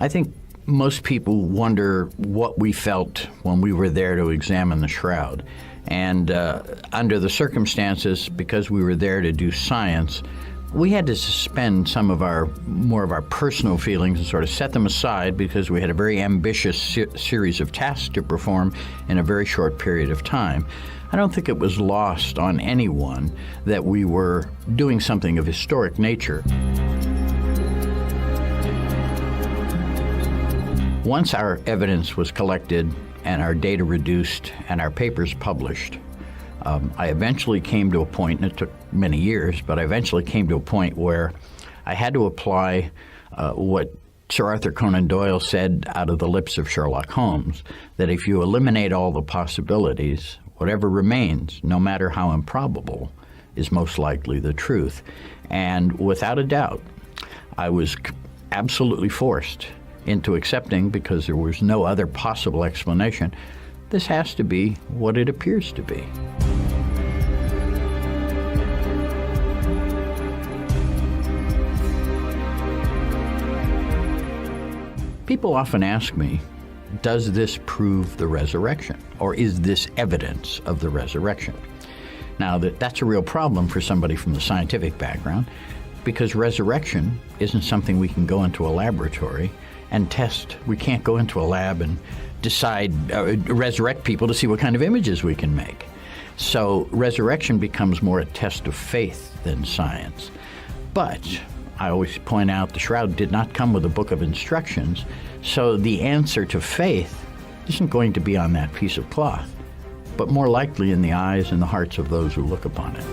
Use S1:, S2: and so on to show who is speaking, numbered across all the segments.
S1: I think most people wonder what we felt when we were there to examine the shroud. And under the circumstances, because we were there to do science, we had to suspend some of more of our personal feelings and sort of set them aside because we had a very ambitious series of tasks to perform in a very short period of time. I don't think it was lost on anyone that we were doing something of historic nature. Once our evidence was collected and our data reduced and our papers published, I eventually came to a point, and it took many years, but I eventually came to a point where I had to apply what Sir Arthur Conan Doyle said out of the lips of Sherlock Holmes, that if you eliminate all the possibilities, whatever remains, no matter how improbable, is most likely the truth. And without a doubt, I was absolutely forced into accepting, because there was no other possible explanation, this has to be what it appears to be. People often ask me, does this prove the resurrection? Or is this evidence of the resurrection? Now, that's a real problem for somebody from the scientific background, because resurrection isn't something we can go into a laboratory and test. We can't go into a lab and decide, resurrect people to see what kind of images we can make. So resurrection becomes more a test of faith than science. But I always point out the shroud did not come with a book of instructions, so the answer to faith isn't going to be on that piece of cloth, but more likely in the eyes and the hearts of those who look upon it.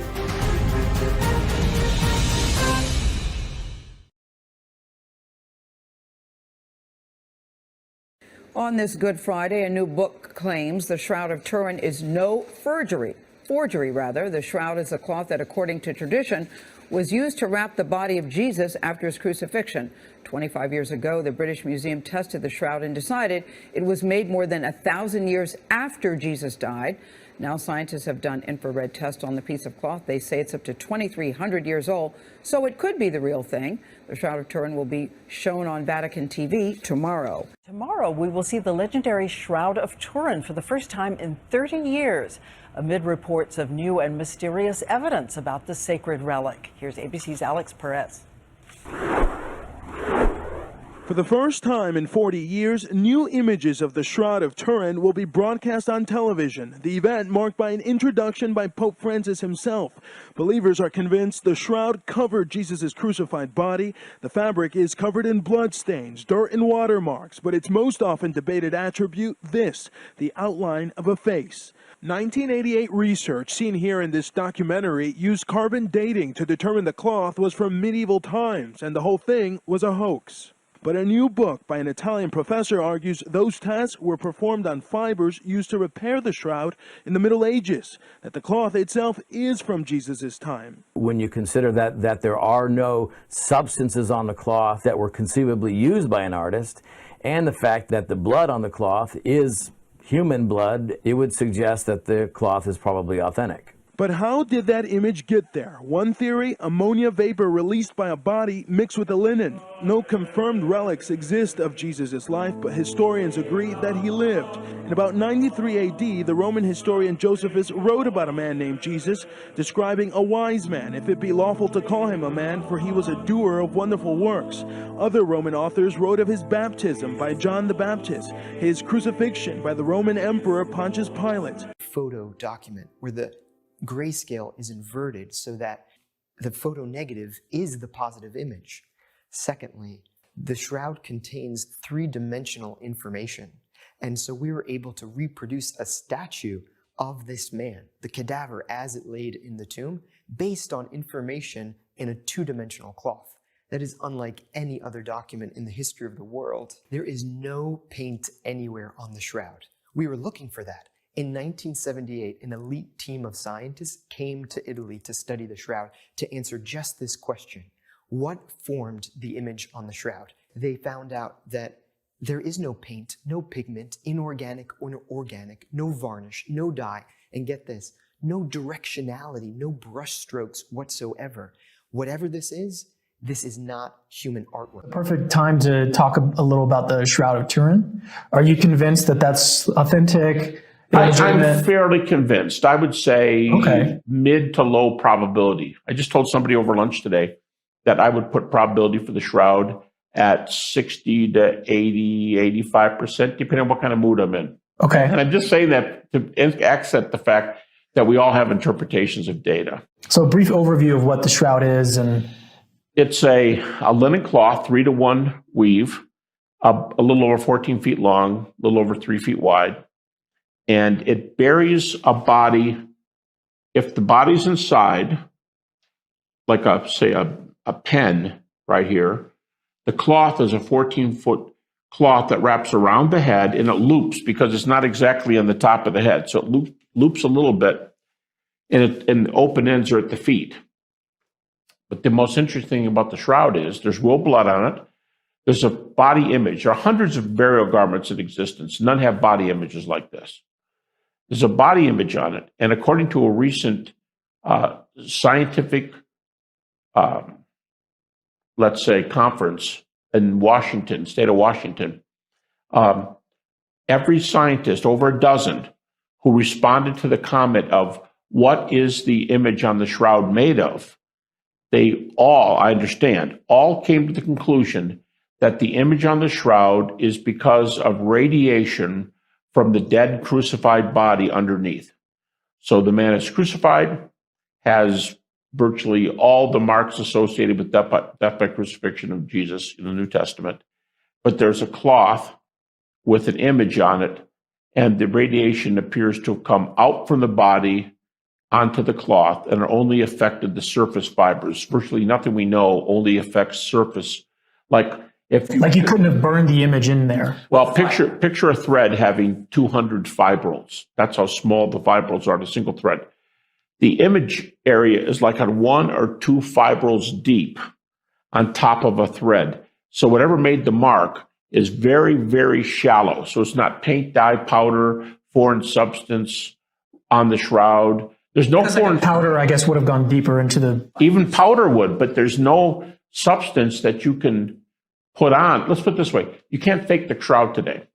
S2: On this Good Friday, a new book claims the Shroud of Turin is no forgery. The shroud is a cloth that, according to tradition, was used to wrap the body of Jesus after his crucifixion. 25 years ago, the British Museum tested the shroud and decided it was made more than 1,000 years after Jesus died. Now scientists have done infrared tests on the piece of cloth. They say it's up to 2,300 years old, so it could be the real thing. The Shroud of Turin will be shown on Vatican TV tomorrow.
S3: Tomorrow, we will see the legendary Shroud of Turin for the first time in 30 years, amid reports of new and mysterious evidence about the sacred relic. Here's ABC's Alex Perez.
S4: For the first time in 40 years, new images of the Shroud of Turin will be broadcast on television. The event marked by an introduction by Pope Francis himself. Believers are convinced the shroud covered Jesus' crucified body. The fabric is covered in bloodstains, dirt, and watermarks, but its most often debated attribute, this, the outline of a face. 1988 research seen here in this documentary used carbon dating to determine the cloth was from medieval times, and the whole thing was a hoax. But a new book by an Italian professor argues those tests were performed on fibers used to repair the shroud in the Middle Ages, that the cloth itself is from Jesus' time.
S5: When you consider that there are no substances on the cloth that were conceivably used by an artist, and the fact that the blood on the cloth is human blood, it would suggest that the cloth is probably authentic.
S4: But how did that image get there? One theory, ammonia vapor released by a body mixed with the linen. No confirmed relics exist of Jesus' life, but historians agree that he lived. In about 93 AD, the Roman historian Josephus wrote about a man named Jesus, describing a wise man, if it be lawful to call him a man, for he was a doer of wonderful works. Other Roman authors wrote of his baptism by John the Baptist, his crucifixion by the Roman Emperor Pontius Pilate.
S6: Photo document where the grayscale is inverted so that the photo negative is the positive image. Secondly, the shroud contains three-dimensional information, and so we were able to reproduce a statue of this man, the cadaver as it laid in the tomb, based on information in a two-dimensional cloth. That is unlike any other document in the history of the world. There is no paint anywhere on the shroud. We were looking for that. In 1978, an elite team of scientists came to Italy to study the shroud to answer just this question. What formed the image on the shroud? They found out that there is no paint, no pigment, inorganic or organic, no varnish, no dye, and get this, no directionality, no brush strokes whatsoever. Whatever this is This is not human artwork.
S7: Perfect time to talk a little about the Shroud of Turin. Are you convinced that that's authentic?
S8: I'm fairly convinced. I would say mid to low probability. I just told somebody over lunch today that I would put probability for the Shroud at 60 to 80, 85%, depending on what kind of mood I'm in.
S7: Okay.
S8: And I'm just saying that to accent the fact that we all have interpretations of data.
S7: So a brief overview of what the Shroud is. And
S8: it's a linen cloth, 3-to-1 weave, a little over 14 feet long, a little over 3 feet wide. And it buries a body. If the body's inside, like a pen right here, the cloth is a 14-foot cloth that wraps around the head, and it loops because it's not exactly on the top of the head. So it loops a little bit, and the open ends are at the feet. But the most interesting thing about the Shroud is there's real blood on it. There's a body image. There are hundreds of burial garments in existence. None have body images like this. There's a body image on it. And according to a recent scientific, let's say, conference in Washington, state of Washington, every scientist, over a dozen, who responded to the comment of what is the image on the Shroud made of, they all, I understand, all came to the conclusion that the image on the Shroud is because of radiation from the dead crucified body underneath. So the man is crucified, has virtually all the marks associated with death by crucifixion of Jesus in the New Testament, but there's a cloth with an image on it, and the radiation appears to have come out from the body onto the cloth, and it only affected the surface fibers. Virtually nothing we know only affects surface. Like you couldn't have burned the image in there. Well, picture a thread having 200 fibrils. That's how small the fibrils are in a single thread. The image area is like on 1 or 2 fibrils deep on top of a thread. So whatever made the mark is very, very shallow. So it's not paint, dye, powder, foreign substance on the Shroud. There's no foreign powder, I guess, would have gone deeper into the. Even powder would, but there's no substance that you can put on. Let's put it this way: you can't fake the Shroud today.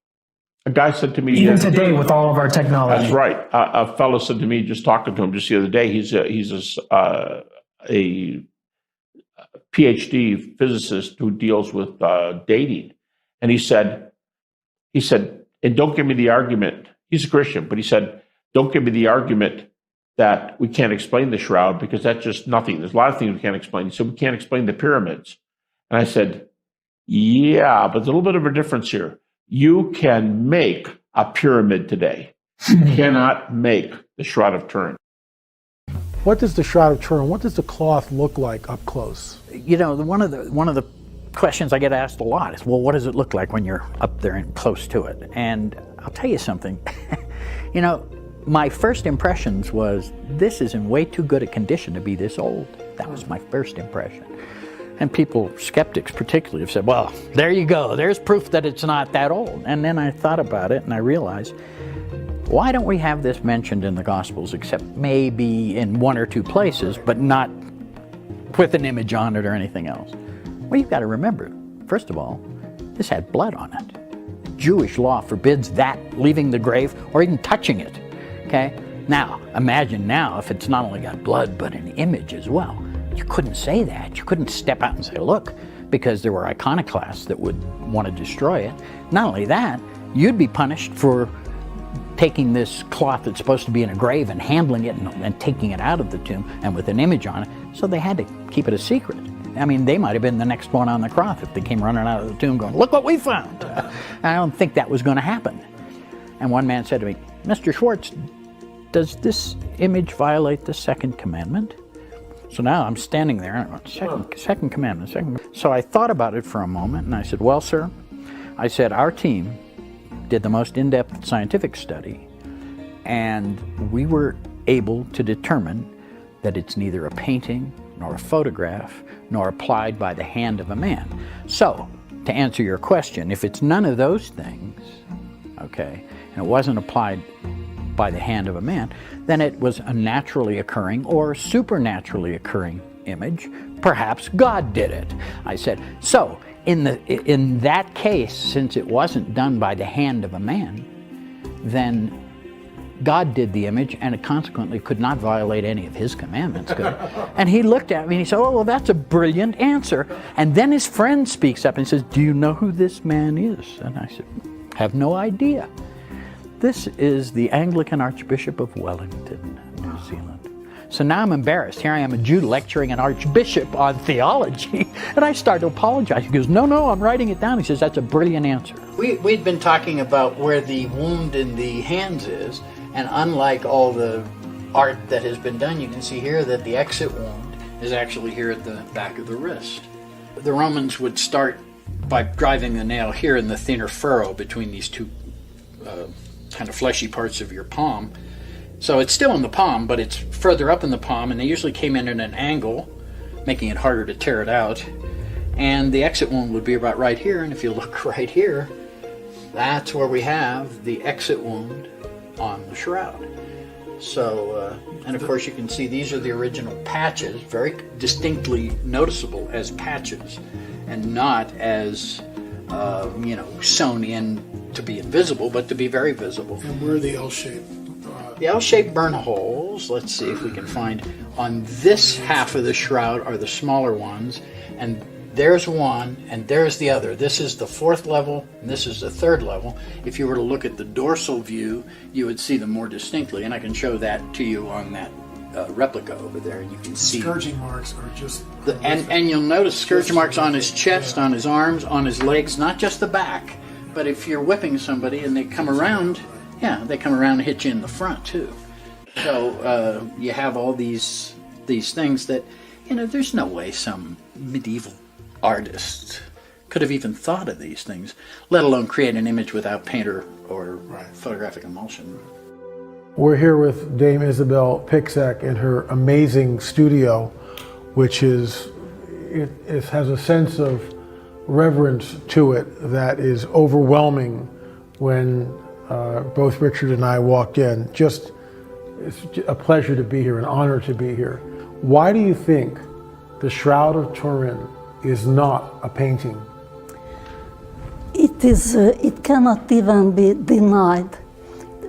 S8: A guy said to me, even today, with all of our technology. That's right. A fellow said to me, just talking to him just the other day, he's a PhD physicist who deals with dating, and he said, and don't give me the argument. He's a Christian, but he said, don't give me the argument that we can't explain the Shroud because that's just nothing. There's a lot of things we can't explain. So we can't explain the pyramids. And I said, yeah, but there's a little bit of a difference here. You can make a pyramid today. You cannot make the Shroud of Turin.
S9: What does the Shroud of Turin, what does the cloth look like up close?
S1: You know, one of the questions I get asked a lot is, well, what does it look like when you're up there and close to it? And I'll tell you something. You know, my first impressions was, this is in way too good a condition to be this old. That was my first impression. And people, skeptics particularly, have said, well, there you go. There's proof that it's not that old. And then I thought about it and I realized, why don't we have this mentioned in the Gospels, except maybe in 1 or 2 places, but not with an image on it or anything else? Well, you've got to remember, first of all, this had blood on it. Jewish law forbids that, leaving the grave or even touching it. Okay? Now, imagine now if it's not only got blood, but an image as well. You couldn't say that. You couldn't step out and say, look, because there were iconoclasts that would want to destroy it. Not only that, you'd be punished for taking this cloth that's supposed to be in a grave and handling it and taking it out of the tomb and with an image on it. So they had to keep it a secret. I mean, they might have been the next one on the cross if they came running out of the tomb going, look what we found. I don't think that was going to happen. And one man said to me, Mr. Schwartz, does this image violate the second commandment? So now I'm standing there, and I went, second commandment. So I thought about it for a moment, and I said, well, sir, I said, our team did the most in-depth scientific study, and we were able to determine that it's neither a painting, nor a photograph, nor applied by the hand of a man. So, to answer your question, if it's none of those things, okay, and it wasn't applied by the hand of a man, then it was a naturally occurring or supernaturally occurring image. Perhaps God did it. I said, so in that case, since it wasn't done by the hand of a man, then God did the image, and it consequently could not violate any of his commandments. And he looked at me and he said, oh, well, that's a brilliant answer. And then his friend speaks up and says, do you know who this man is? And I said, have no idea. This is the Anglican Archbishop of Wellington, New Zealand. So now I'm embarrassed. Here I am, a Jew, lecturing an archbishop on theology, and I start to apologize. He goes, no, I'm writing it down. He says, that's a brilliant answer. We'd been talking about where the wound in the hands is, and unlike all the art that has been done, you can see here that the exit wound is actually here at the back of the wrist. The Romans would start by driving the nail here in the thinner furrow between these two kind of fleshy parts of your palm. So it's still in the palm, but it's further up in the palm, and they usually came in at an angle, making it harder to tear it out. And the exit wound would be about right here, and if you look right here, that's where we have the exit wound on the shroud. So, and of course you can see these are the original patches, very distinctly noticeable as patches, and not as, sewn in to be invisible, but to be very visible.
S9: And where are the L-shaped?
S1: The L-shaped burn holes, let's see if we can find, on this half of the shroud are the smaller ones, and there's one, and there's the other. This is the fourth level, and this is the third level. If you were to look at the dorsal view, you would see them more distinctly, and I can show that to you on that replica over there, and you can see.
S9: Scourging marks are just...
S1: And you'll notice scourge marks on his chest, on his arms, on his legs, not just the back, but if you're whipping somebody and they come around, they come around and hit you in the front too. So you have all these things that, there's no way some medieval artist could have even thought of these things, let alone create an image without paint or photographic emulsion.
S9: We're here with Dame Isabel Pixek in her amazing studio, which is, it has a sense of reverence to it that is overwhelming when both Richard and I walked in. It's a pleasure to be here, an honor to be here. Why do you think the Shroud of Turin is not a painting?
S10: It cannot even be denied.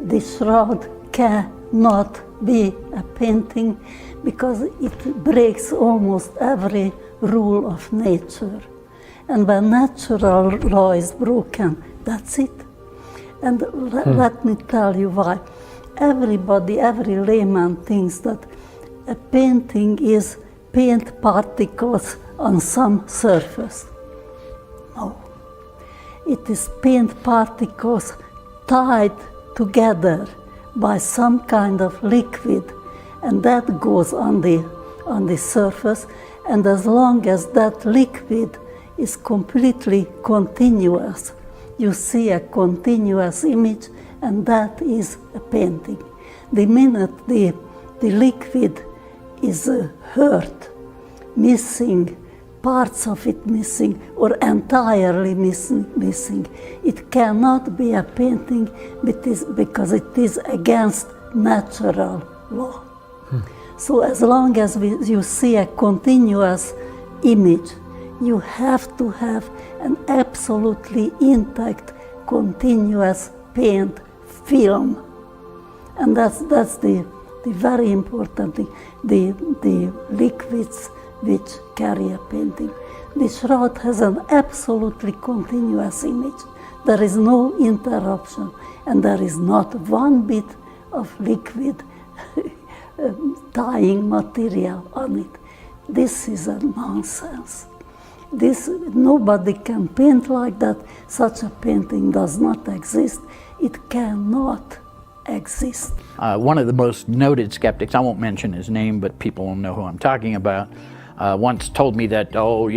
S10: The shroud cannot be a painting because it breaks almost every rule of nature. And when natural law is broken, that's it. And let me tell you why. Everybody, every layman thinks that a painting is paint particles on some surface. No. It is paint particles tied together by some kind of liquid, and that goes on the surface, and as long as that liquid is completely continuous, you see a continuous image, and that is a painting. The minute the liquid is hurt, missing, parts of it missing, or entirely missing, it cannot be a painting because it is against natural law. So as long as you see a continuous image, you have to have an absolutely intact, continuous paint film. And that's the very important thing, the liquids which carry a painting. The shroud has an absolutely continuous image. There is no interruption, and there is not one bit of liquid tying material on it. This is a nonsense. Nobody can paint like that. Such a painting does not exist. It cannot exist.
S1: One of the most noted skeptics, I won't mention his name, but people will know who I'm talking about, once told me that, all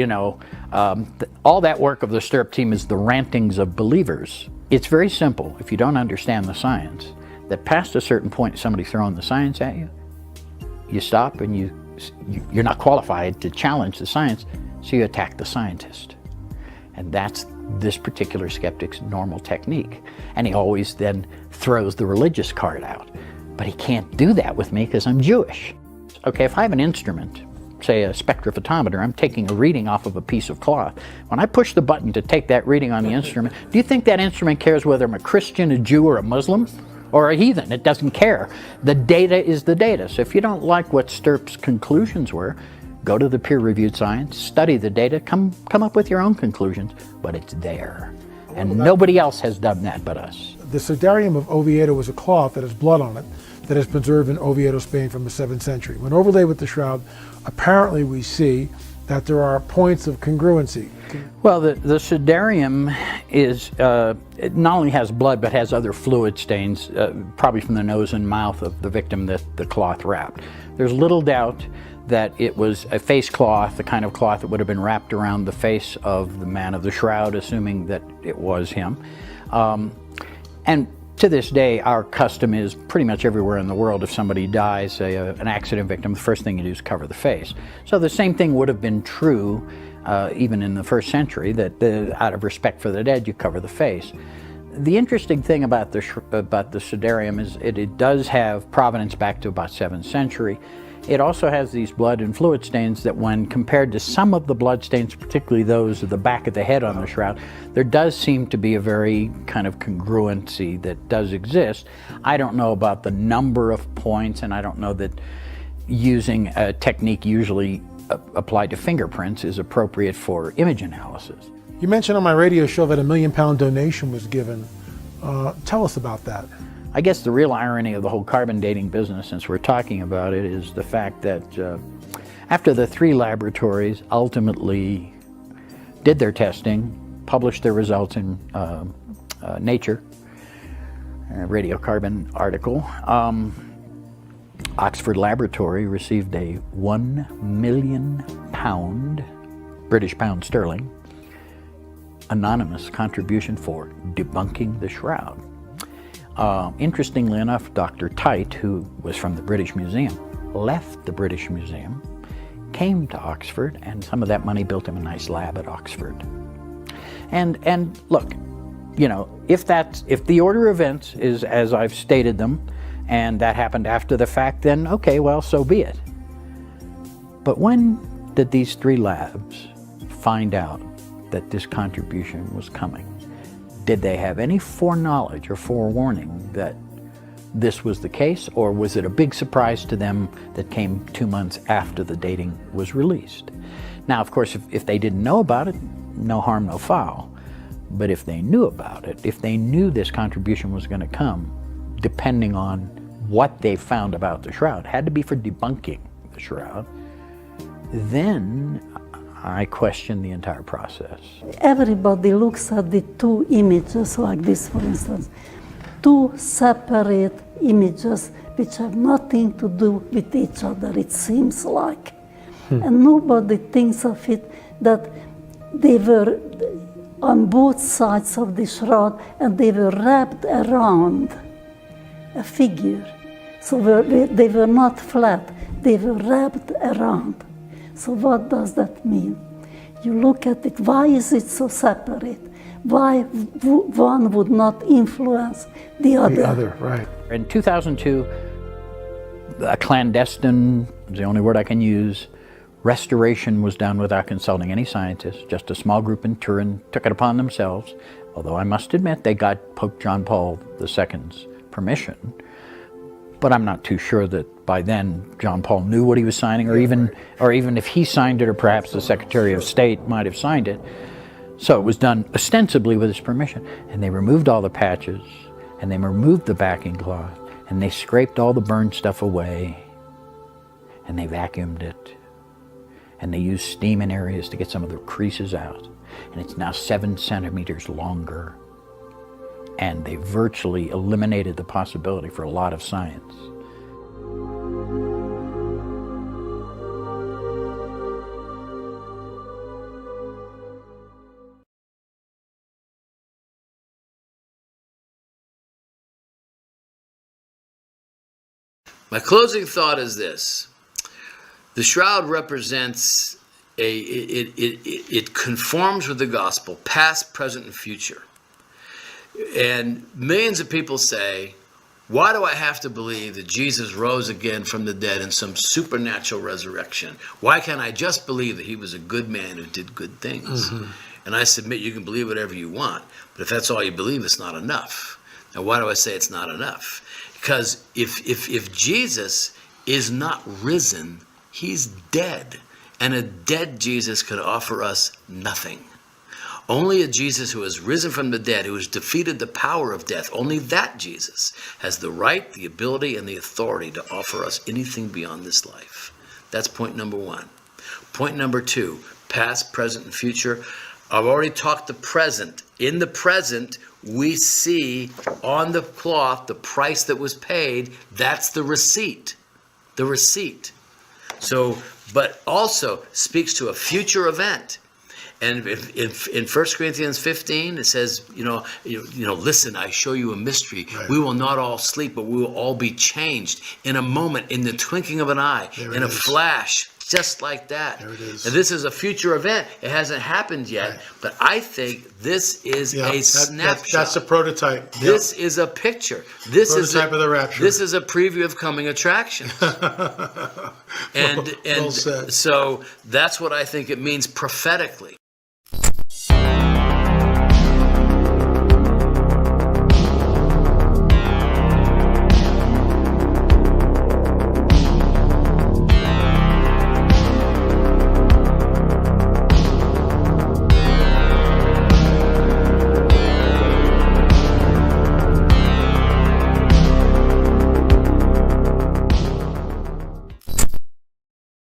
S1: that work of the stirrup team is the rantings of believers. It's very simple if you don't understand the science, that past a certain point, somebody throwing the science at you, you stop and you're not qualified to challenge the science, so you attack the scientist. And that's this particular skeptic's normal technique. And he always then throws the religious card out. But he can't do that with me because I'm Jewish. Okay, if I have an instrument say, a spectrophotometer. I'm taking a reading off of a piece of cloth. When I push the button to take that reading on the instrument, do you think that instrument cares whether I'm a Christian, a Jew, or a Muslim, or a heathen? It doesn't care. The data is the data. So if you don't like what Stirp's conclusions were, go to the peer-reviewed science, study the data, come up with your own conclusions, but it's there. And nobody else has done that but us.
S9: The Sudarium of Oviedo was a cloth that has blood on it that is preserved in Oviedo, Spain from the 7th century. When overlaid with the shroud, apparently we see that there are points of congruency.
S1: Well, the Sudarium is, it not only has blood, but has other fluid stains, probably from the nose and mouth of the victim that the cloth wrapped. There's little doubt that it was a face cloth, the kind of cloth that would have been wrapped around the face of the man of the shroud, assuming that it was him. And to this day, our custom is pretty much everywhere in the world, if somebody dies, say an accident victim, the first thing you do is cover the face. So the same thing would have been true even in the 1st century, that out of respect for the dead, you cover the face. The interesting thing about the Sudarium is it does have provenance back to about 7th century. It also has these blood and fluid stains that, when compared to some of the blood stains, particularly those of the back of the head on the shroud, there does seem to be a very kind of congruency that does exist. I don't know about the number of points, and I don't know that using a technique usually applied to fingerprints is appropriate for image analysis.
S9: You mentioned on my radio show that a £1 million donation was given. Tell us about that.
S1: I guess the real irony of the whole carbon dating business, since we're talking about it, is the fact that after the 3 laboratories ultimately did their testing, published their results in Nature, a radiocarbon article, Oxford Laboratory received a £1 million, British pound sterling, anonymous contribution for debunking the shroud. Interestingly enough, Dr. Tite, who was from the British Museum, left the British Museum, came to Oxford, and some of that money built him a nice lab at Oxford. And look, you know, if the order of events is as I've stated them, and that happened after the fact, then okay, well, so be it. But when did these 3 labs find out that this contribution was coming? Did they have any foreknowledge or forewarning that this was the case, or was it a big surprise to them that came 2 months after the dating was released? Now, of course, if they didn't know about it, no harm, no foul. But if they knew about it, if they knew this contribution was going to come, depending on what they found about the shroud, had to be for debunking the shroud, then I question the entire process.
S10: Everybody looks at the 2 images like this, for instance. 2 separate images which have nothing to do with each other, it seems like. And nobody thinks of it that they were on both sides of the shroud and they were wrapped around a figure. So they were not flat, they were wrapped around. So what does that mean? You look at it, why is it so separate? Why one would not influence the other?
S9: The other, right.
S1: In 2002, a clandestine, is the only word I can use, restoration was done without consulting any scientists. Just a small group in Turin took it upon themselves, although I must admit they got Pope John Paul II's permission. But I'm not too sure that by then John Paul knew what he was signing, or even if he signed it, or perhaps the Secretary of State might have signed it. So it was done ostensibly with his permission. And they removed all the patches, and they removed the backing cloth, and they scraped all the burned stuff away, and they vacuumed it, and they used steam in areas to get some of the creases out. And it's now 7 centimeters longer. And they virtually eliminated the possibility for a lot of science.
S11: My closing thought is this. The shroud represents it conforms with the gospel, past, present, and future. And millions of people say, Why do I have to believe that Jesus rose again from the dead in some supernatural resurrection? Why can't I just believe that he was a good man who did good things? And I submit you can believe whatever you want, but if that's all you believe, it's not enough. Now, why do I say it's not enough? Because if Jesus is not risen, he's dead. And a dead Jesus could offer us nothing. Only a Jesus who has risen from the dead, who has defeated the power of death, only that Jesus has the right, the ability, and the authority to offer us anything beyond this life. That's point number one. Point number two, past, present, and future. I've already talked the present. In the present, we see on the cloth the price that was paid. That's the receipt. The receipt. So, but also speaks to a future event. And in 1 Corinthians 15, it says, listen, I show you a mystery. Right. We will not all sleep, but we will all be changed in a moment, in the twinkling of an eye, in a flash, just like that.
S9: There it is.
S11: And this is a future event. It hasn't happened yet, right. But I think this is a snapshot.
S9: That's a prototype.
S11: This is a picture. This
S9: prototype of the rapture.
S11: This is a preview of coming attractions. And
S9: well said.
S11: So that's what I think it means prophetically.